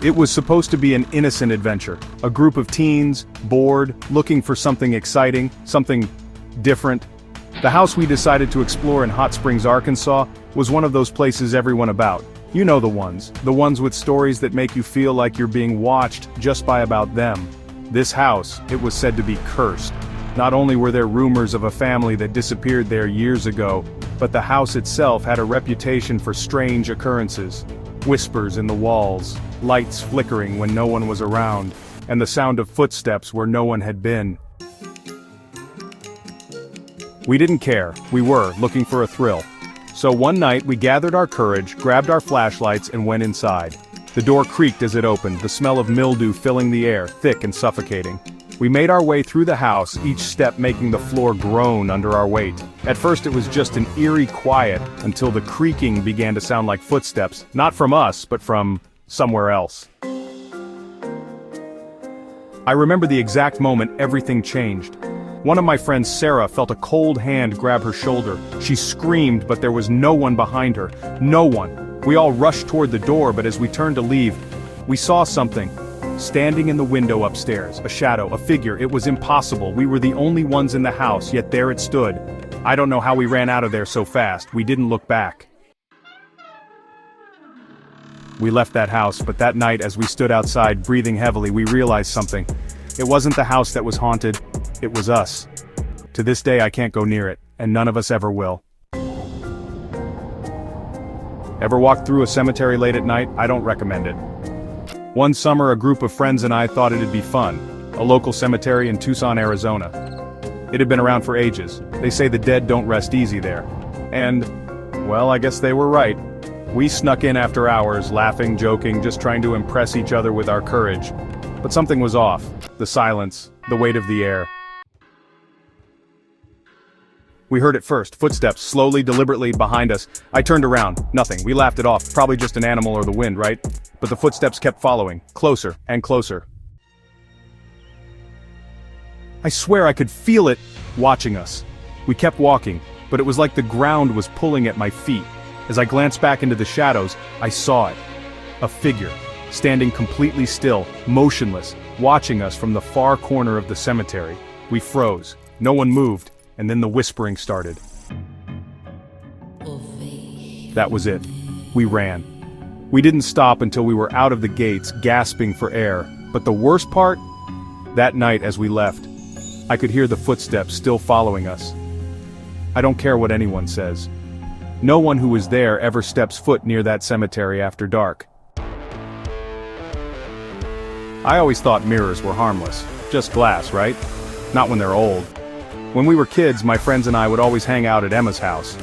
It was supposed to be an innocent adventure. A group of teens, bored, looking for something exciting, something different. The house we decided to explore in Hot Springs, Arkansas, was one of those places everyone about. You know the ones with stories that make you feel like you're being watched just by about them. This house, it was said to be cursed. Not only were there rumors of a family that disappeared there years ago, but the house itself had a reputation for strange occurrences. Whispers in the walls, lights flickering when no one was around, and the sound of footsteps where no one had been. We didn't care, we were looking for a thrill. So one night we gathered our courage, grabbed our flashlights and went inside. The door creaked as it opened, the smell of mildew filling the air, thick and suffocating. We made our way through the house, each step making the floor groan under our weight. At first it was just an eerie quiet, until the creaking began to sound like footsteps, not from us, but from somewhere else. I remember the exact moment everything changed. One of my friends, Sarah, felt a cold hand grab her shoulder. She screamed, but there was no one behind her. No one. We all rushed toward the door, but as we turned to leave, we saw something. Standing in the window upstairs, a shadow, a figure. It was impossible. We were the only ones in the house, yet there it stood. I don't know how we ran out of there so fast. We didn't look back. We left that house, but that night as we stood outside, breathing heavily, we realized something. It wasn't the house that was haunted, it was us. To this day I can't go near it, and none of us ever will. Ever walked through a cemetery late at night? I don't recommend it. One summer a group of friends and I thought it'd be fun. A local cemetery in Tucson, Arizona. It had been around for ages. They say the dead don't rest easy there. And, well, I guess they were right. We snuck in after hours, laughing, joking, just trying to impress each other with our courage. But something was off. The silence, the weight of the air. We heard it first, footsteps, slowly, deliberately, behind us. I turned around, nothing, we laughed it off, probably just an animal or the wind, right? But the footsteps kept following, closer and closer. I swear I could feel it watching us. We kept walking, but it was like the ground was pulling at my feet. As I glanced back into the shadows, I saw it. A figure, standing completely still, motionless, watching us from the far corner of the cemetery. We froze, no one moved, and then the whispering started. That was it. We ran. We didn't stop until we were out of the gates, gasping for air. But the worst part? That night as we left, I could hear the footsteps still following us. I don't care what anyone says. No one who was there ever steps foot near that cemetery after dark. I always thought mirrors were harmless. Just glass, right? Not when they're old. When we were kids, my friends and I would always hang out at Emma's house.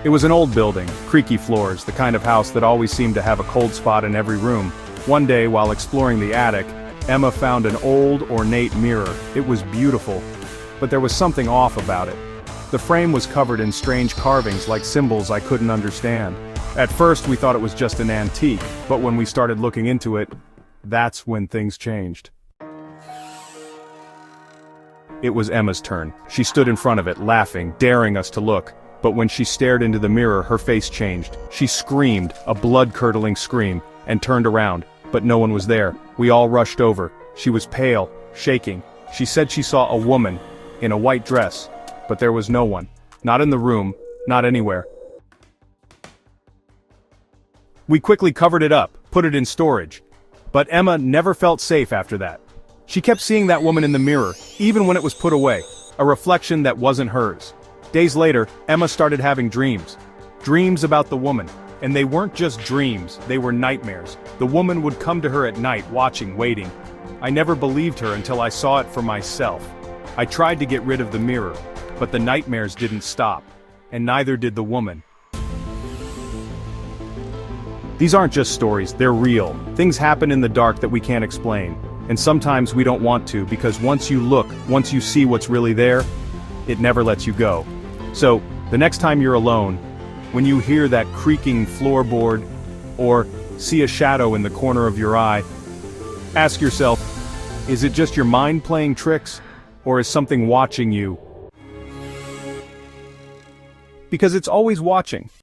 It was an old building, creaky floors, the kind of house that always seemed to have a cold spot in every room. One day, while exploring the attic, Emma found an old, ornate mirror. It was beautiful, but there was something off about it. The frame was covered in strange carvings like symbols I couldn't understand. At first, we thought it was just an antique, but when we started looking into it, that's when things changed. It was Emma's turn. She stood in front of it, laughing, daring us to look. But when she stared into the mirror, her face changed. She screamed, a blood-curdling scream, and turned around, but no one was there. We all rushed over. She was pale, shaking. She said she saw a woman, in a white dress, but there was no one. Not in the room, not anywhere. We quickly covered it up, put it in storage. But Emma never felt safe after that. She kept seeing that woman in the mirror, even when it was put away, a reflection that wasn't hers. Days later, Emma started having dreams. Dreams about the woman. And they weren't just dreams, they were nightmares. The woman would come to her at night, watching, waiting. I never believed her until I saw it for myself. I tried to get rid of the mirror, but the nightmares didn't stop. And neither did the woman. These aren't just stories, they're real. Things happen in the dark that we can't explain. And sometimes we don't want to, because once you look, once you see what's really there, it never lets you go. So, the next time you're alone, when you hear that creaking floorboard, or see a shadow in the corner of your eye, ask yourself, is it just your mind playing tricks, or is something watching you? Because it's always watching.